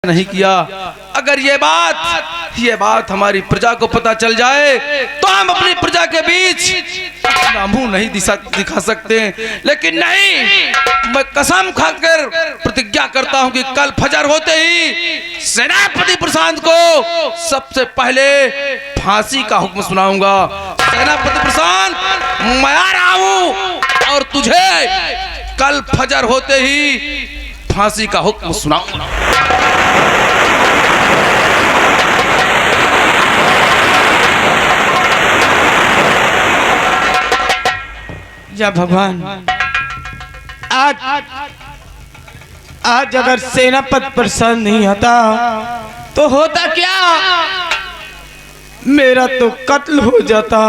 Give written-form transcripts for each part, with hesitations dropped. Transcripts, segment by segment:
नहीं किया। अगर ये बात हमारी प्रजा को पता चल जाए तो हम अपनी प्रजा के बीच अपना मुंह नहीं दिखा सकते। लेकिन नहीं, मैं कसम खाकर प्रतिज्ञा करता हूं कि कल फजर होते ही सेनापति प्रशांत को सबसे पहले फांसी का हुक्म सुनाऊंगा। सेनापति प्रशांत, मैं आ रहा हूं और तुझे कल फजर होते ही फांसी का हुक्म सुनाऊंगा। या भगवान, आज अगर सेनापति प्रसन्न नहीं आता तो होता क्या, मेरा तो कत्ल हो जाता।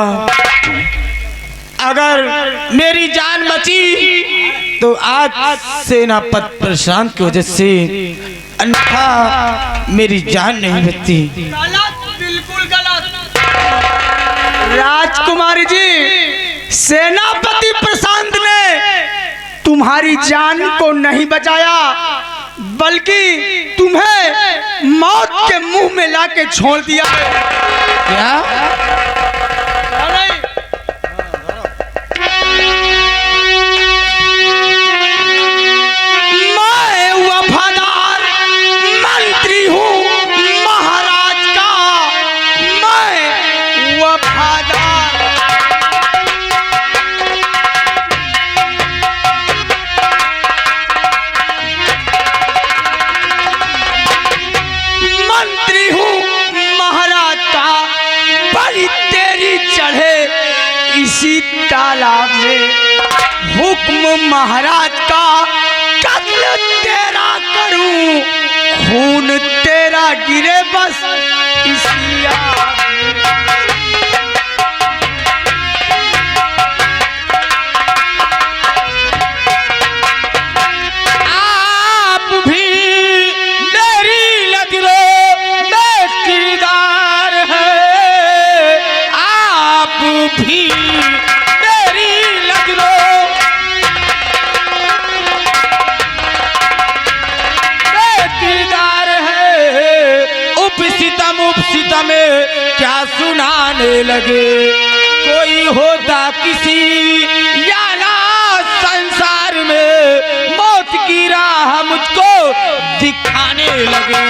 अगर मेरी जान बची तो आज सेनापति प्रशांत की वजह से, अन्यथा मेरी जान नहीं बचती। बिल्कुल गलत। राजकुमारी जी, सेनापति प्रशांत ने तुम्हारी जान को नहीं बचाया, बल्कि तुम्हें मौत के मुंह में लाके छोड़ दिया। क्या? मैं वफादार मंत्री हूँ महाराज का, मैं वफादार। इसी तालाब में हुक्म महाराज का, कत्ल तेरा करूं, खून तेरा गिरे बस इसी आप भी मेरी नजरों में किरदार है, आप भी में क्या सुनाने लगे। कोई होता किसी या ना संसार में, मौत की राह मुझको दिखाने लगे।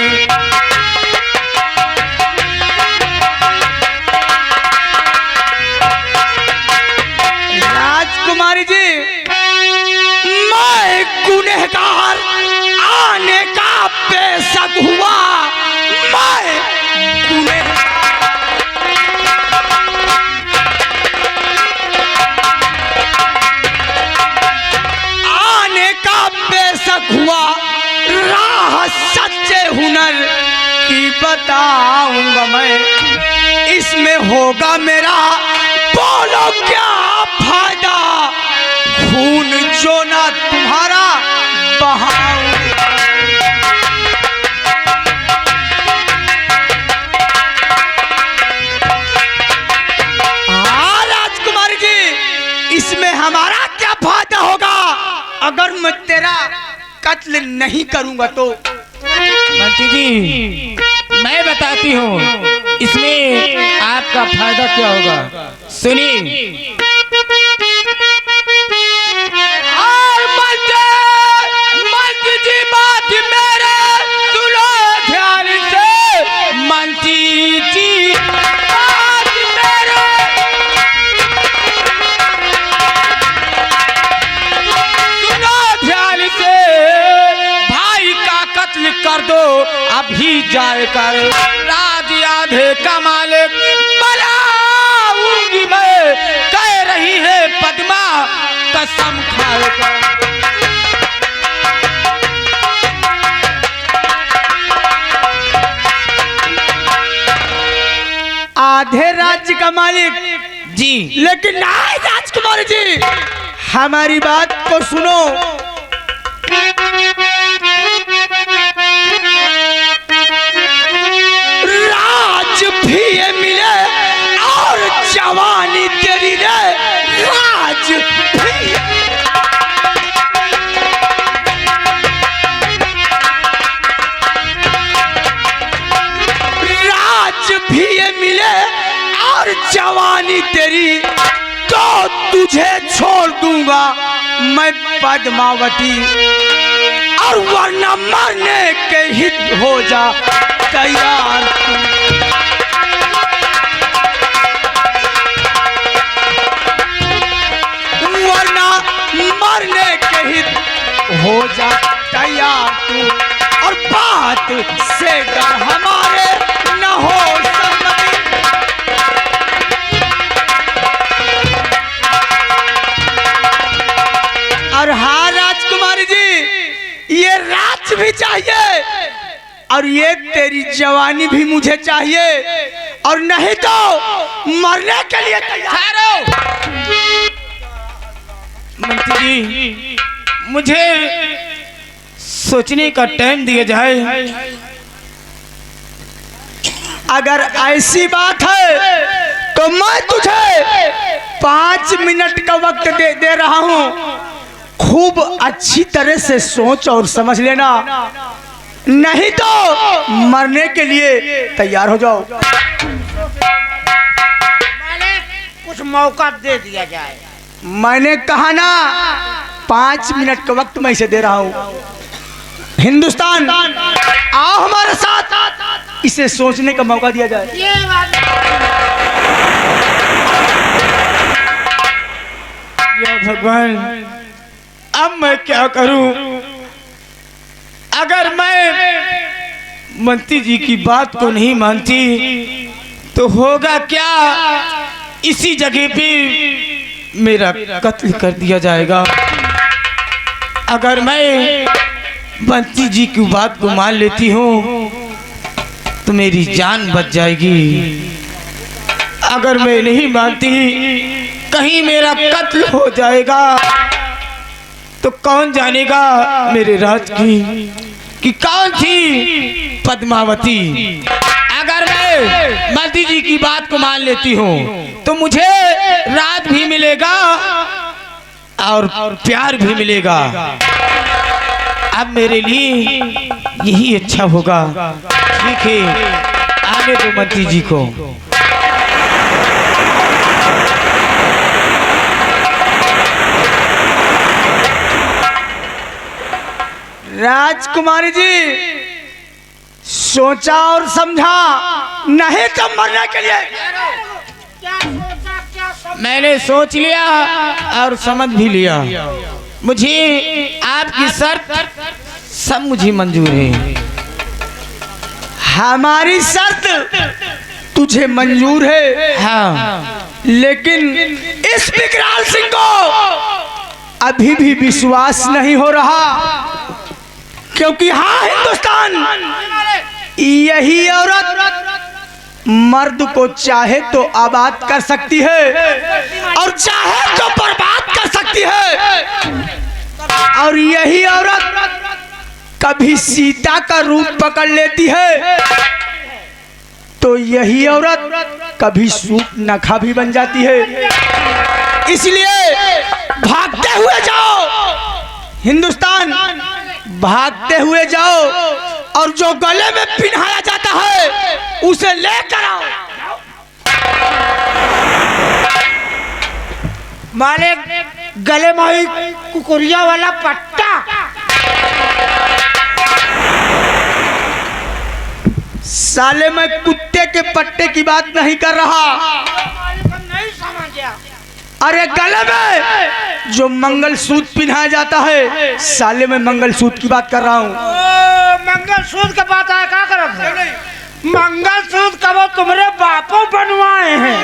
राजकुमारी जी, मैं गुनहगार आने का बेशक हुआ, मैं आने का बेशक हुआ, राह सच्चे हुनर की बताऊंगा मैं, इसमें होगा मेरा बोलो क्या फायदा, खून जो ना तुम्हारा बहाऊं। इसमें हमारा क्या फायदा होगा अगर मैं तेरा कत्ल नहीं करूंगा तो? मंत्री जी, मैं बताती हूँ इसमें आपका फायदा क्या होगा, सुनिए। मंत्री जी, बात मेरे सुनो ध्यान से, मंत्री जी कर दो, अभी जाए कर राज आधे का मालिक बनाऊंगी मैं, कह रही है पद्मा कसम खाए कर। आधे राज्य का मालिक जी, लेकिन नहीं राजकुमारी जी, हमारी बात को सुनो। राज भी ये मिले और जवानी तेरी रे, राज भी। मिले और जवानी तेरी तो तुझे छोड़ दूंगा मैं पद्मावती, और वरना मरने के हित हो जा तैयार तू। वरना मरने के हित हो जा तैयार तू, और बात से डर हमारे न हो सम्मति। और हाँ राजकुमारी जी, ये राज भी चाहिए और ये तेरी जवानी भी मुझे चाहिए, और नहीं तो मरने के लिए तैयार हो। मंत्री जी, मुझे सोचने का टाइम दिया जाए। अगर ऐसी बात है तो मैं तुझे 5 मिनट का वक्त दे रहा हूँ। खूब अच्छी तरह से सोच और समझ लेना, नहीं तो मरने के लिए तैयार हो जाओ। कुछ मौका दे दिया जाए। मैंने कहा ना 5 मिनट का वक्त मैं इसे दे रहा हूँ। हिंदुस्तान आओ हमारे साथ, इसे सोचने का मौका दिया जाए। ये बात या भगवान, अब मैं क्या करूं? अगर मैं मंत्री जी की बात को नहीं मानती तो होगा क्या, इसी जगह पे मेरा कत्ल कर दिया जाएगा। अगर मैं मंत्री जी की बात को मान लेती हूँ तो मेरी जान बच जाएगी। अगर मैं नहीं मानती, कहीं मेरा कत्ल हो जाएगा तो कौन जानेगा मेरे राज की कौन थी पद्मावती। अगर मैं मंत्री जी की बात को मान लेती हूँ तो मुझे राज भी मिलेगा और प्यार भी मिलेगा। अब मेरे लिए यही अच्छा होगा। ठीक है, आने दो मंत्री जी को। राजकुमारी जी, सोचा और समझा, नहीं तो मरने के लिए। क्या सोचा, क्या सब मैंने सोच लिया और समझ भी लिया। मुझे आपकी शर्त सब मुझे मंजूर है। हमारी शर्त तुझे मंजूर है, हाँ, लेकिन इस विकराल सिंह को अभी भी विश्वास नहीं हो रहा, क्योंकि हाँ हिंदुस्तान, यही औरत मर्द को चाहे तो आबाद कर सकती है और चाहे तो बर्बाद कर सकती है। और यही औरत कभी सीता का रूप पकड़ लेती है तो यही औरत कभी सूप नखा भी बन जाती है। इसलिए भागते हुए जाओ हिंदुस्तान, भागते हुए जाओ और जो गले में पिन्हाया जाता है उसे लेकर आओ। मालिक, गले में ही कुकुरिया वाला पट्टा। साले मैं कुत्ते के पट्टे की बात नहीं कर रहा, मालिक नहीं समझा। अरे गले में जो मंगलसूत्र पिन्हाया जाता है, साले मैं मंगलसूत्र की बात कर रहा हूँ। मंगलसूत्र का बात है, क्या करोगे? मंगलसूत्र का वो तुम्हारे बापों बनवाए हैं।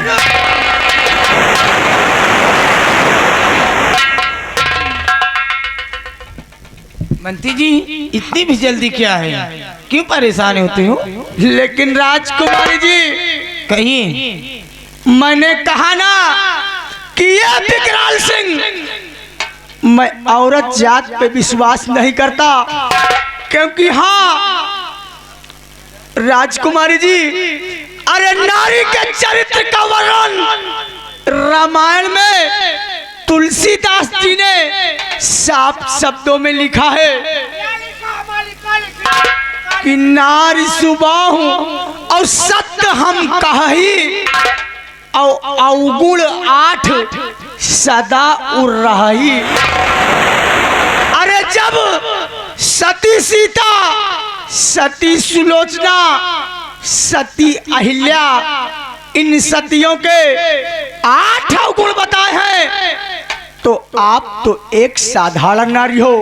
मंत्री जी, इतनी भी जल्दी क्या है? क्यों परेशान होते हो? लेकिन राजकुमारी जी, कहिए। मैंने कहा ना कि ये विकराल सिंह, मैं औरत जात पे विश्वास नहीं करता, क्योंकि हाँ राजकुमारी जी, अरे नारी के चरित्र का वर्णन रामायण में तुलसीदास जी ने साफ शब्दों में लिखा है कि नारी सुबाहु और सत्य हम कही और अवगुण 8 सदा उड़ रही। अरे जब सती सीता, सती सुलोचना, सती अहिल्या, इन सतियों के 8 अवगुण बताए हैं, तो आप तो एक साधारण नारी हो।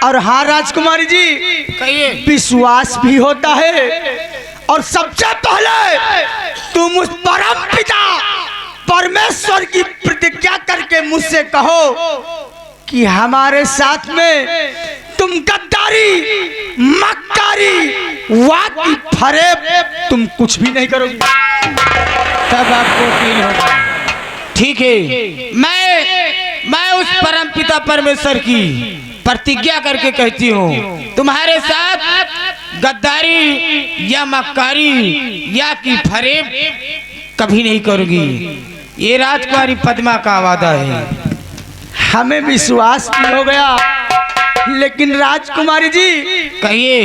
और हाँ राजकुमारी जी, कहिए। विश्वास भी होता है। और सबसे पहले तुम उस परम पिता परमेश्वर की प्रतिज्ञा करके मुझसे कहो कि हमारे साथ में तुम गद्दारी, मक्कारी, वाकी फरेब तुम कुछ भी नहीं करोगे। तब आपको फील होगा। ठीक है, मैं उस परम पिता परमेश्वर की प्रतिज्ञा करके कहती हूँ, तुम्हारे साथ गद्दारी या मक्कारी या की फरेब कभी नहीं करूंगी। ये राजकुमारी पद्मा का वादा है। हमें विश्वास भी हो गया, लेकिन राजकुमारी जी कहिए।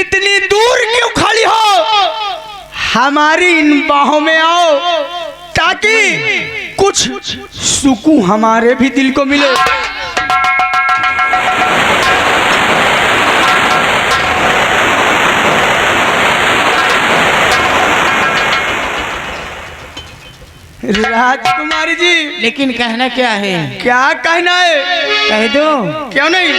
इतनी दूर क्यों खड़ी हो? हमारी इन बाहों में आओ ताकि कुछ सुकून हमारे भी दिल को मिले। राजकुमारी जी, लेकिन कहना क्या है? क्या कहना है? कह दो। क्यों नहीं?